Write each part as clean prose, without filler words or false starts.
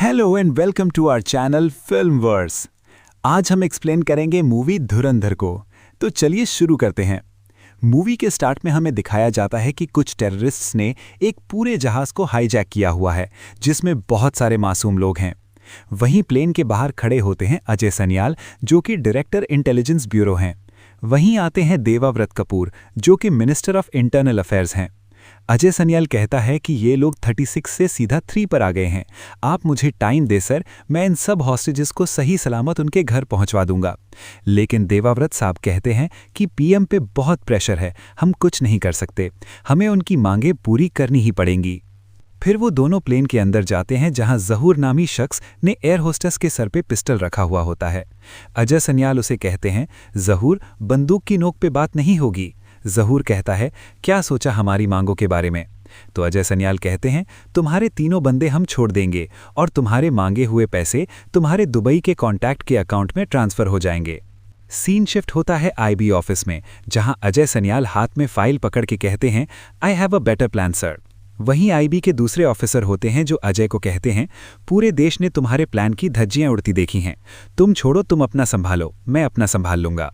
Hello and welcome to our channel Filmverse. आज हम explain करेंगे मूवी धुरंधर को। तो चलिए शुरू करते हैं। मूवी के स्टार्ट में हमें दिखाया जाता है कि कुछ टेररिस्ट्स ने एक पूरे जहाज को हाईजैक किया हुआ है जिसमें बहुत सारे मासूम लोग हैं। वहीं प्लेन के बाहर खड़े होते हैं अजय सनियाल, जो कि डायरेक्टर इंटेलिजेंस ब्यूरो हैं। वहीं आते हैं देवाव्रत कपूर, जो कि मिनिस्टर ऑफ इंटरनल अफेयर्स हैं। अजय सनियाल कहता है कि ये लोग 36 से सीधा 3 पर आ गए हैं। आप मुझे टाइम दे सर, मैं इन सब हॉस्टेजेस को सही सलामत उनके घर पहुंचवा दूंगा। लेकिन देवाव्रत साहब कहते हैं कि पीएम पे बहुत प्रेशर है, हम कुछ नहीं कर सकते, हमें उनकी मांगें पूरी करनी ही पड़ेंगी। फिर वो दोनों प्लेन के अंदर जाते हैं जहां जहूर नामी शख्स ने एयर होस्टेस के सर पे पिस्टल रखा हुआ होता है। अजय सनियाल उसे कहते हैं, जहूर, बंदूक की नोक पे बात नहीं होगी। जहूर कहता है, क्या सोचा हमारी मांगों के बारे में? तो अजय सनियाल कहते हैं, तुम्हारे तीनों बंदे हम छोड़ देंगे और तुम्हारे मांगे हुए पैसे तुम्हारे दुबई के कॉन्टैक्ट के अकाउंट में ट्रांसफर हो जाएंगे। सीन शिफ्ट होता है आईबी ऑफिस में, जहां अजय सनियाल हाथ में फाइल पकड़ के कहते हैं, I have a better plan sir. वहीं आईबी के दूसरे ऑफिसर होते हैं जो अजय को कहते हैं, पूरे देश ने तुम्हारे प्लान की धज्जियां उड़ती देखी हैं, तुम छोड़ो, तुम अपना संभालो, मैं अपना संभाल लूंगा।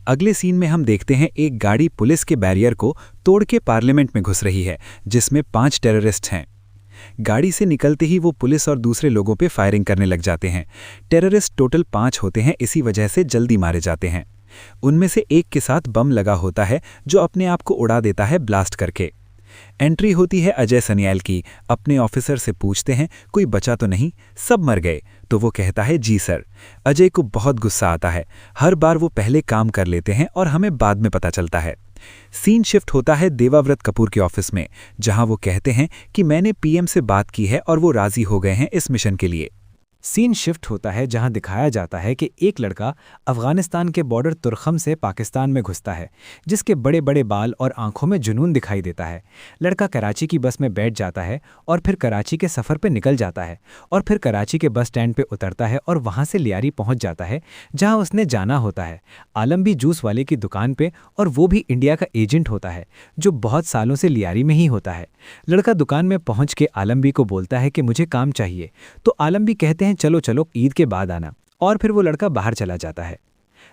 अगले सीन में हम देखते हैं एक गाड़ी पुलिस के बैरियर को तोड़ के पार्लियामेंट में घुस रही है, जिसमें 5 टेररिस्ट हैं। गाड़ी से निकलते ही वो पुलिस और दूसरे लोगों पे फायरिंग करने लग जाते हैं। टेररिस्ट टोटल 5 होते हैं, इसी वजह से जल्दी मारे जाते हैं। उनमें से एक के साथ बम लगा होता है जो अपने आप को उड़ा देता है ब्लास्ट करके। एंट्री होती है अजय सनियाल की। अपने ऑफिसर से पूछते हैं, कोई बचा तो नहीं, सब मर गए? तो वो कहता है, जी सर। अजय को बहुत गुस्सा आता है, हर बार वो पहले काम कर लेते हैं और हमें बाद में पता चलता है। सीन शिफ्ट होता है देवाव्रत कपूर के ऑफिस में, जहां वो कहते हैं कि मैंने पीएम से बात की है और वो राजी हो गए हैं इस मिशन के लिए। सीन शिफ्ट होता है जहां दिखाया जाता है कि एक लड़का अफगानिस्तान के बॉर्डर तुरखम से पाकिस्तान में घुसता है, जिसके बड़े बड़े बाल और आंखों में जुनून दिखाई देता है। लड़का कराची की बस में बैठ जाता है और फिर कराची के सफ़र पे निकल जाता है और फिर कराची के बस स्टैंड पे उतरता है और वहां से लियारी पहुंच जाता है जहां उसने जाना होता है, आलमबी जूस वाले की दुकान पे, और वो भी इंडिया का एजेंट होता है जो बहुत सालों से लियारी में ही होता है। लड़का दुकान में पहुंच के आलमबी को बोलता है कि मुझे काम चाहिए, तो आलमबी कहते हैं चलो चलो ईद के बाद आना, और फिर वो लड़का बाहर चला जाता है।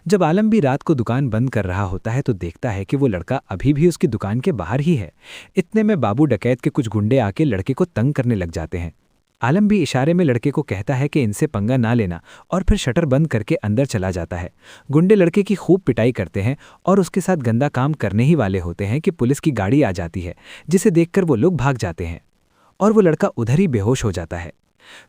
जब आलमबी रात को दुकान बंद कर रहा होता है तो देखता है कि वो लड़का अभी भी उसकी दुकान के बाहर ही है। इतने में बाबू डकैत के कुछ गुंडे आके लड़के को तंग करने लग जाते हैं। आलमबी इशारे में लड़के को कहता है कि इनसे पंगा ना लेना, और फिर शटर बंद करके अंदर चला जाता है। गुंडे लड़के की खूब पिटाई करते हैं और उसके साथ गंदा काम करने ही वाले होते हैं कि पुलिस की गाड़ी आ जाती है, जिसे देखकर वो लोग भाग जाते हैं और वो लड़का उधर ही बेहोश हो जाता है।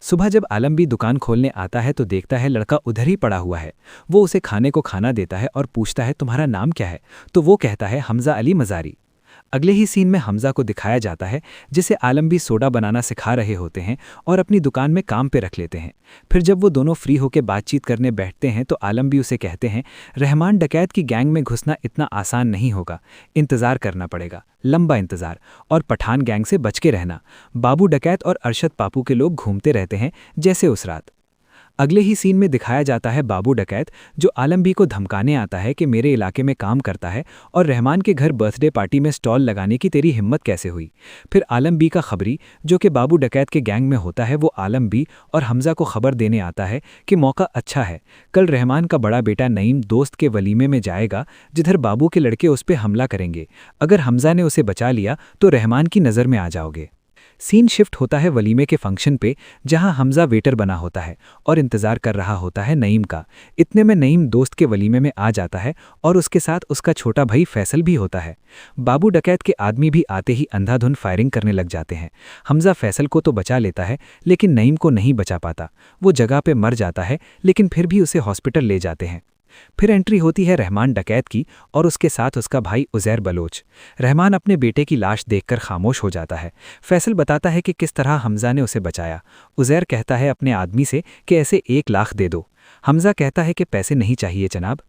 सुबह जब आलमबी दुकान खोलने आता है तो देखता है लड़का उधर ही पड़ा हुआ है। वो उसे खाने को खाना देता है और पूछता है, तुम्हारा नाम क्या है? तो वो कहता है, हमजा अली मज़ारी। अगले ही सीन में हमजा को दिखाया जाता है, जिसे आलमबी सोडा बनाना सिखा रहे होते हैं और अपनी दुकान में काम पे रख लेते हैं। फिर जब वो दोनों फ्री होकर बातचीत करने बैठते हैं तो आलमबी उसे कहते हैं, रहमान डकैत की गैंग में घुसना इतना आसान नहीं होगा, इंतज़ार करना पड़ेगा, लंबा इंतज़ार, और पठान गैंग से बच के रहना। बाबू डकैत और अरशद पापू के लोग घूमते रहते हैं जैसे उस रात। अगले ही सीन में दिखाया जाता है बाबू डकैत, जो आलमबी को धमकाने आता है कि मेरे इलाके में काम करता है और रहमान के घर बर्थडे पार्टी में स्टॉल लगाने की तेरी हिम्मत कैसे हुई। फिर आलमबी का खबरी, जो कि बाबू डकैत के गैंग में होता है, वो आलमबी और हमजा को खबर देने आता है कि मौका अच्छा है, कल रहमान का बड़ा बेटा नईम दोस्त के वलीमे में जाएगा जिधर बाबू के लड़के उस पर हमला करेंगे। अगर हमजा ने उसे बचा लिया तो रहमान की नज़र में आ जाओगे। सीन शिफ्ट होता है वलीमे के फंक्शन पे, जहां हमजा वेटर बना होता है और इंतज़ार कर रहा होता है नईम का। इतने में नईम दोस्त के वलीमे में आ जाता है और उसके साथ उसका छोटा भाई फैसल भी होता है। बाबू डकैत के आदमी भी आते ही अंधाधुन फायरिंग करने लग जाते हैं। हमजा फैसल को तो बचा लेता है लेकिन नईम को नहीं बचा पाता, वो जगह पे मर जाता है, लेकिन फिर भी उसे हॉस्पिटल ले जाते हैं। फिर एंट्री होती है रहमान डकैत की और उसके साथ उसका भाई उज़ैर बलोच। रहमान अपने बेटे की लाश देखकर खामोश हो जाता है। फैसल बताता है कि किस तरह हमजा ने उसे बचाया। उज़ैर कहता है अपने आदमी से कि ऐसे 1 लाख दे दो। हमजा कहता है कि पैसे नहीं चाहिए जनाब।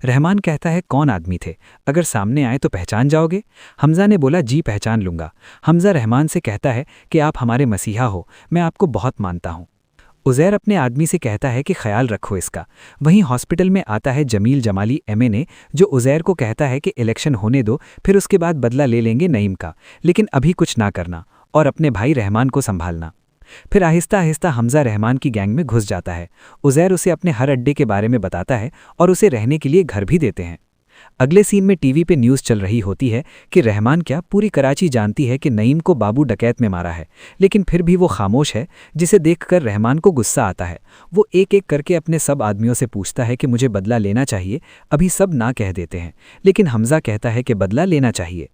रहमान कहता है, कौन आदमी थे, अगर सामने आए तो पहचान जाओगे? हमजा ने बोला, जी पहचान लूँगा। हमजा रहमान से कहता है कि आप हमारे मसीहा हो, मैं आपको बहुत मानता हूँ। उज़ैर अपने आदमी से कहता है कि ख्याल रखो इसका। वहीं हॉस्पिटल में आता है जमील जमाली एमएनए, जो उज़ैर को कहता है कि इलेक्शन होने दो, फिर उसके बाद बदला ले लेंगे नईम का, लेकिन अभी कुछ ना करना और अपने भाई रहमान को संभालना। फिर आहिस्ता आहिस्ता हमजा रहमान की गैंग में घुस जाता है। उज़ैर उसे अपने हर अड्डे के बारे में बताता है और उसे रहने के लिए घर भी देते हैं। अगले सीन में टीवी पे न्यूज़ चल रही होती है कि रहमान क्या पूरी कराची जानती है कि नईम को बाबू डकैत में मारा है, लेकिन फिर भी वो खामोश है, जिसे देखकर रहमान को गुस्सा आता है। वो एक एक करके अपने सब आदमियों से पूछता है कि मुझे बदला लेना चाहिए। अभी सब ना कह देते हैं, लेकिन हमजा कहता है कि बदला लेना चाहिए।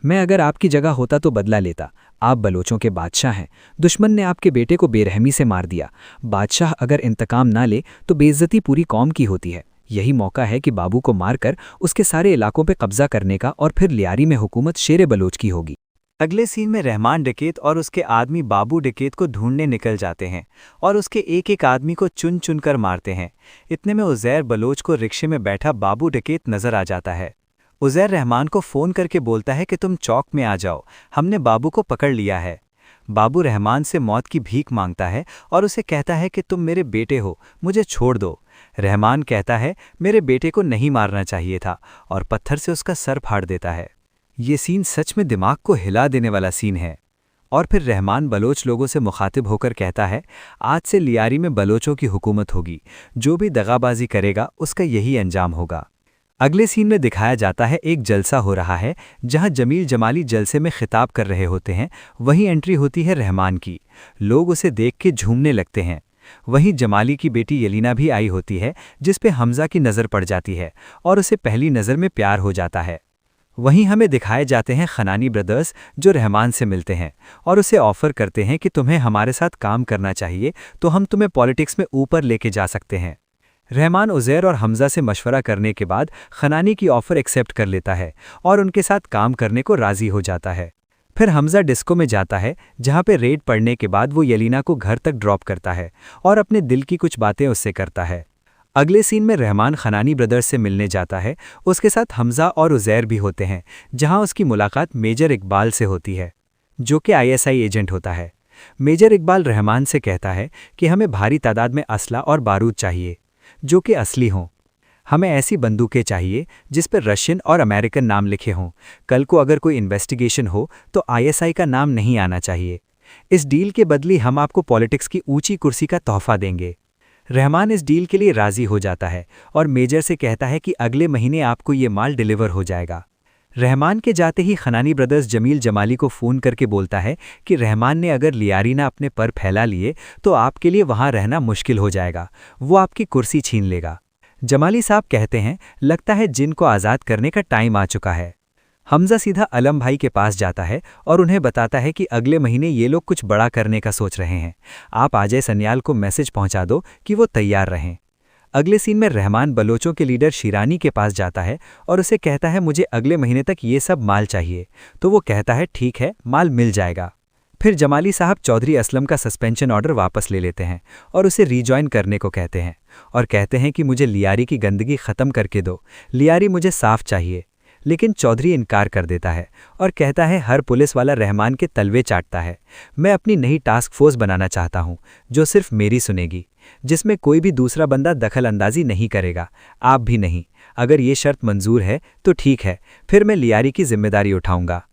मैं अगर आपकी जगह होता तो बदला लेता। आप बलोचों के बादशाह हैं। दुश्मन ने आपके बेटे को बेरहमी से मार दिया। बादशाह अगर इंतकाम ना ले तो बेइज्जती पूरी कौम की होती है। यही मौका है कि बाबू को मारकर उसके सारे इलाकों पे कब्जा करने का, और फिर लियारी में हुकूमत शेरे बलोच की होगी। अगले सीन में रहमान डकैत और उसके आदमी बाबू डकैत को ढूंढने निकल जाते हैं और उसके एक एक आदमी को चुन चुन कर मारते हैं। इतने में उज़ैर बलोच को रिक्शे में बैठा बाबू डकैत नजर आ जाता है। उज़ैर रहमान को फ़ोन करके बोलता है कि तुम चौक में आ जाओ, हमने बाबू को पकड़ लिया है। बाबू रहमान से मौत की भीख मांगता है और उसे कहता है कि तुम मेरे बेटे हो, मुझे छोड़ दो। रहमान कहता है मेरे बेटे को नहीं मारना चाहिए था, और पत्थर से उसका सर फाड़ देता है। ये सीन सच में दिमाग को हिला देने वाला सीन है। और फिर रहमान बलोच लोगों से मुखातिब होकर कहता है, आज से लियारी में बलोचों की हुकूमत होगी, जो भी दगाबाजी करेगा उसका यही अंजाम होगा। अगले सीन में दिखाया जाता है एक जलसा हो रहा है जहां जमील जमाली जलसे में खिताब कर रहे होते हैं। वहीं एंट्री होती है रहमान की। लोग उसे देख के झूमने लगते हैं। वहीं जमाली की बेटी यलीना भी आई होती है, जिस पे हमजा की नज़र पड़ जाती है और उसे पहली नज़र में प्यार हो जाता है। वहीं हमें दिखाए जाते हैं खनानी ब्रदर्स, जो रहमान से मिलते हैं और उसे ऑफ़र करते हैं कि तुम्हें हमारे साथ काम करना चाहिए तो हम तुम्हें पॉलिटिक्स में ऊपर लेके जा सकते हैं। रहमान उज़ैर और हमजा से मशवरा करने के बाद खनानी की ऑफ़र एक्सेप्ट कर लेता है और उनके साथ काम करने को राज़ी हो जाता है। फिर हमजा डिस्को में जाता है, जहाँ पे रेड पड़ने के बाद वो यलीना को घर तक ड्रॉप करता है और अपने दिल की कुछ बातें उससे करता है। अगले सीन में रहमान खनानी ब्रदर्स से मिलने जाता है। उसके साथ हमजा और उज़ैर भी होते हैं, जहाँ उसकी मुलाकात मेजर इकबाल से होती है, जो कि ISI एजेंट होता है। मेजर इकबाल रहमान से कहता है कि हमें भारी तादाद में असला और बारूद चाहिए, जो कि असली हों। हमें ऐसी बंदूकें चाहिए जिस पर रशियन और अमेरिकन नाम लिखे हों। कल को अगर कोई इन्वेस्टिगेशन हो तो ISI का नाम नहीं आना चाहिए। इस डील के बदले हम आपको पॉलिटिक्स की ऊंची कुर्सी का तोहफा देंगे। रहमान इस डील के लिए राज़ी हो जाता है और मेजर से कहता है कि अगले महीने आपको ये माल डिलीवर हो जाएगा। रहमान के जाते ही खनानी ब्रदर्स जमील जमाली को फ़ोन करके बोलता है कि रहमान ने अगर लियारी ना अपने पर फैला लिए तो आपके लिए वहाँ रहना मुश्किल हो जाएगा, वो आपकी कुर्सी छीन लेगा। जमाली साहब कहते हैं, लगता है जिन को आज़ाद करने का टाइम आ चुका है। हमजा सीधा अलम भाई के पास जाता है और उन्हें बताता है कि अगले महीने ये लोग कुछ बड़ा करने का सोच रहे हैं। आप अजय सन्याल को मैसेज पहुंचा दो कि वो तैयार रहें। अगले सीन में रहमान बलोचों के लीडर शिरानी के पास जाता है और उसे कहता है मुझे अगले महीने तक ये सब माल चाहिए। तो वो कहता है ठीक है, माल मिल जाएगा। फिर जमाली साहब चौधरी असलम का सस्पेंशन ऑर्डर वापस ले लेते हैं और उसे रीजॉइन करने को कहते हैं और कहते हैं कि मुझे लियारी की गंदगी ख़त्म करके दो, लियारी मुझे साफ चाहिए। लेकिन चौधरी इनकार कर देता है और कहता है हर पुलिस वाला रहमान के तलवे चाटता है। मैं अपनी नई टास्क फोर्स बनाना चाहता हूं जो सिर्फ मेरी सुनेगी, जिसमें कोई भी दूसरा बंदा दखल अंदाजी नहीं करेगा, आप भी नहीं। अगर ये शर्त मंजूर है तो ठीक है, फिर मैं लियारी की जिम्मेदारी उठाऊंगा।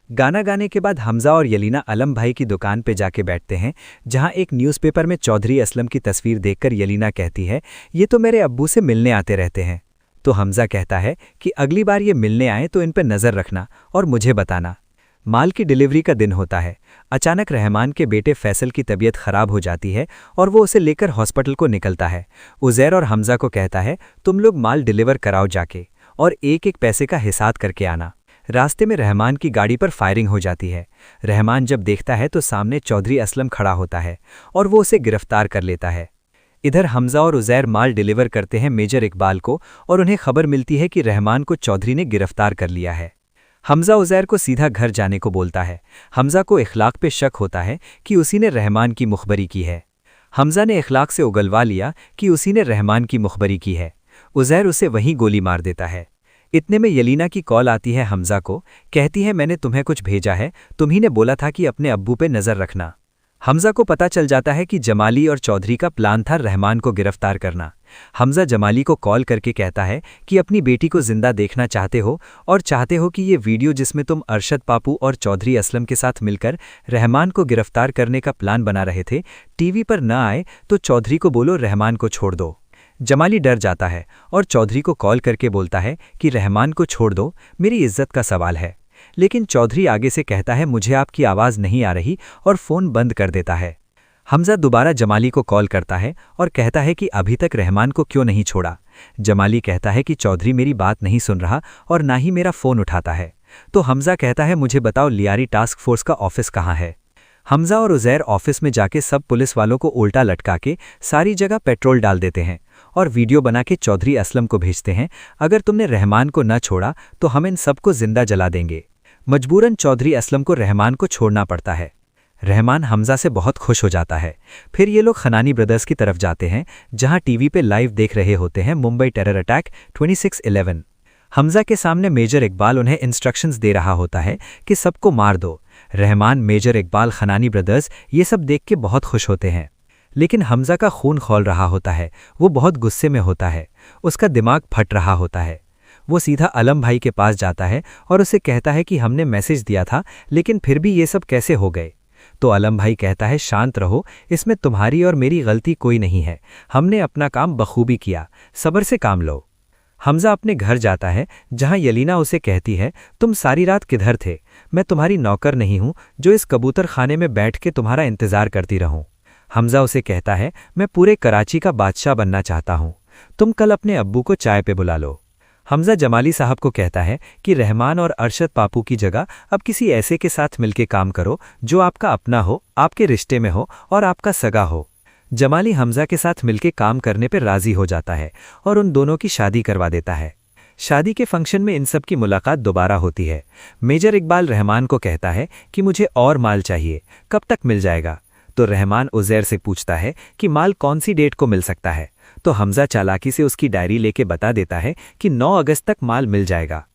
गाना गाने के बाद हमजा और यलीना अलम भाई की दुकान पे जाके बैठते हैं, जहां एक न्यूज़पेपर में चौधरी असलम की तस्वीर देखकर यलीना कहती है ये तो मेरे अब्बू से मिलने आते रहते हैं। तो हमजा कहता है कि अगली बार ये मिलने आए तो इन पर नज़र रखना और मुझे बताना। माल की डिलीवरी का दिन होता है। अचानक रहमान के बेटे फैसल की तबीयत खराब हो जाती है और वो उसे लेकर हॉस्पिटल को निकलता है। उज़ैर और हमजा को कहता है तुम लोग माल डिलीवर कराओ जाके और एक एक पैसे का हिसाब करके आना। रास्ते में रहमान की गाड़ी पर फायरिंग हो जाती है। रहमान जब देखता है तो सामने चौधरी असलम खड़ा होता है और वो उसे गिरफ्तार कर लेता है। इधर हमजा और उज़ैर माल डिलीवर करते हैं मेजर इकबाल को और उन्हें खबर मिलती है कि रहमान को चौधरी ने गिरफ्तार कर लिया है। हमजा उज़ैर को सीधा घर जाने को बोलता है। हमजा को इखलाक पे शक होता है कि उसी ने रहमान की मुखबरी की है। हमजा ने इखलाक से उगलवा लिया कि उसी ने रहमान की मुखबरी की है। उज़ैर उसे वहीं गोली मार देता है। इतने में यलीना की कॉल आती है हमजा को, कहती है मैंने तुम्हें कुछ भेजा है, तुम्ही ने बोला था कि अपने अब्बू पे नज़र रखना। हमजा को पता चल जाता है कि जमाली और चौधरी का प्लान था रहमान को गिरफ्तार करना। हमजा जमाली को कॉल करके कहता है कि अपनी बेटी को जिंदा देखना चाहते हो और चाहते हो कि ये वीडियो जिसमें तुम अरशद पापू और चौधरी असलम के साथ मिलकर रहमान को गिरफ्तार करने का प्लान बना रहे थे, टीवी पर न आए तो चौधरी को बोलो रहमान को छोड़ दो। जमाली डर जाता है और चौधरी को कॉल करके बोलता है कि रहमान को छोड़ दो, मेरी इज्जत का सवाल है। लेकिन चौधरी आगे से कहता है मुझे आपकी आवाज़ नहीं आ रही और फ़ोन बंद कर देता है। हमजा दोबारा जमाली को कॉल करता है और कहता है कि अभी तक रहमान को क्यों नहीं छोड़ा। जमाली कहता है कि चौधरी मेरी बात नहीं सुन रहा और ना ही मेरा फ़ोन उठाता है। तो हमजा कहता है मुझे बताओ लियारी टास्क फोर्स का ऑफिस कहाँ है। हमजा और उज़ैर ऑफिस में जाके सब पुलिस वालों को उल्टा लटका के सारी जगह पेट्रोल डाल देते हैं और वीडियो बना के चौधरी असलम को भेजते हैं, अगर तुमने रहमान को न छोड़ा तो हम इन सबको जिंदा जला देंगे। मजबूरन चौधरी असलम को रहमान को छोड़ना पड़ता है। रहमान हमजा से बहुत खुश हो जाता है। फिर ये लोग खनानी ब्रदर्स की तरफ जाते हैं जहां टीवी पे लाइव देख रहे होते हैं मुंबई टेरर अटैक 26/11। हमजा के सामने मेजर इकबाल उन्हें इंस्ट्रक्शंस दे रहा होता है कि सबको मार दो। रहमान, मेजर इकबाल, खनानी ब्रदर्स ये सब देख के बहुत खुश होते हैं। लेकिन हमजा का खून खौल रहा होता है, वो बहुत गुस्से में होता है, उसका दिमाग फट रहा होता है। वो सीधा अलम भाई के पास जाता है और उसे कहता है कि हमने मैसेज दिया था लेकिन फिर भी ये सब कैसे हो गए। तो अलम भाई कहता है शांत रहो, इसमें तुम्हारी और मेरी गलती कोई नहीं है, हमने अपना काम बखूबी किया, सब्र से काम लो। हमजा अपने घर जाता है जहां यलीना उसे कहती है तुम सारी रात किधर थे, मैं तुम्हारी नौकर नहीं हूं जो इस कबूतर खाने में बैठ के तुम्हारा इंतजार करती रहूं। हमजा उसे कहता है मैं पूरे कराची का बादशाह बनना चाहता हूं, तुम कल अपने अब्बू को चाय पे बुला लो। हमजा जमाली साहब को कहता है कि रहमान और अरशद पापू की जगह अब किसी ऐसे के साथ मिलके काम करो जो आपका अपना हो, आपके रिश्ते में हो और आपका सगा हो। जमाली हमजा के साथ मिलके काम करने पर राजी हो जाता है और उन दोनों की शादी करवा देता है। शादी के फंक्शन में इन सब की मुलाकात दोबारा होती है। मेजर इकबाल रहमान को कहता है कि मुझे और माल चाहिए, कब तक मिल जाएगा। तो रहमान उज़ैर से पूछता है कि माल कौन सी डेट को मिल सकता है। तो हमजा चालाकी से उसकी डायरी लेके बता देता है कि 9 अगस्त तक माल मिल जाएगा।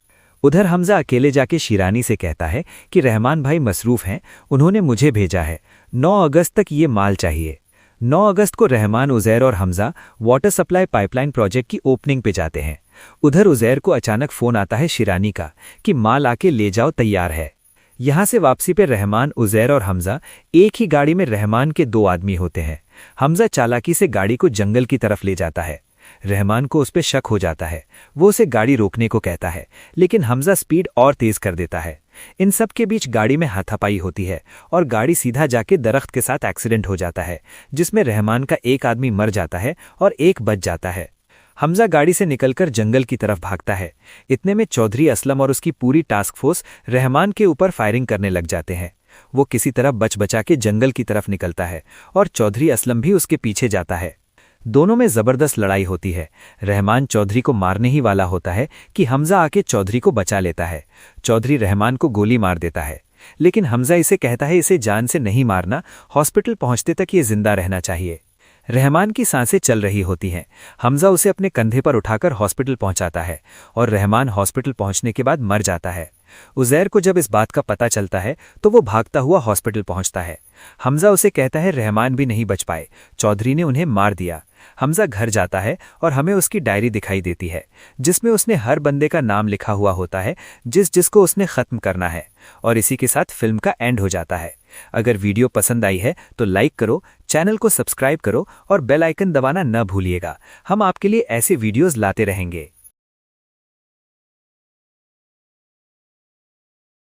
उधर हमजा अकेले जाके शिरानी से कहता है कि रहमान भाई मसरूफ़ हैं, उन्होंने मुझे भेजा है, 9 अगस्त तक ये माल चाहिए। 9 अगस्त को रहमान, उज़ैर और Hamza water supply pipeline project की ओपनिंग पे जाते हैं। उधर उज़ैर को अचानक फ़ोन आता है शिरानी का कि माल आके ले जाओ, तैयार है। यहाँ से वापसी पे रहमान, उज़ैर और हमजा एक ही गाड़ी में रहमान के 2 आदमी होते हैं। हमजा चालाकी से गाड़ी को जंगल की तरफ ले जाता है। रहमान को उस पर शक हो जाता है, वो उसे गाड़ी रोकने को कहता है लेकिन हमजा स्पीड और तेज कर देता है। इन सब के बीच गाड़ी में हाथापाई होती है और गाड़ी सीधा जाके दरख्त के साथ एक्सीडेंट हो जाता है जिसमें रहमान का एक आदमी मर जाता है और एक बच जाता है। हमजा गाड़ी से निकलकर जंगल की तरफ भागता है। इतने में चौधरी असलम और उसकी पूरी टास्क फोर्स रहमान के ऊपर फायरिंग करने लग जाते हैं। वो किसी तरह बच बचा के जंगल की तरफ निकलता है और चौधरी असलम भी उसके पीछे जाता है। दोनों में जबरदस्त लड़ाई होती है। रहमान चौधरी को मारने ही वाला होता है कि हमजा आके चौधरी को बचा लेता है। चौधरी रहमान को गोली मार देता है लेकिन हमजा इसे कहता है इसे जान से नहीं मारना, हॉस्पिटल पहुंचते तक ये जिंदा रहना चाहिए। रहमान की सांसें चल रही होती हैं। हमजा उसे अपने कंधे पर उठाकर हॉस्पिटल पहुंचाता है और रहमान हॉस्पिटल पहुंचने के बाद मर जाता है। उज़ैर को जब इस बात का पता चलता है तो वो भागता हुआ हॉस्पिटल पहुंचता है। हमजा उसे कहता है रहमान भी नहीं बच पाए, चौधरी ने उन्हें मार दिया। हमजा घर जाता है और हमें उसकी डायरी दिखाई देती है जिसमें उसने हर बंदे का नाम लिखा हुआ होता है जिसको उसने ख़त्म करना है। और इसी के साथ फिल्म का एंड हो जाता है। अगर वीडियो पसंद आई है तो लाइक करो, चैनल को सब्सक्राइब करो और बेल आइकन दबाना न भूलिएगा। हम आपके लिए ऐसे वीडियोज़ लाते रहेंगे।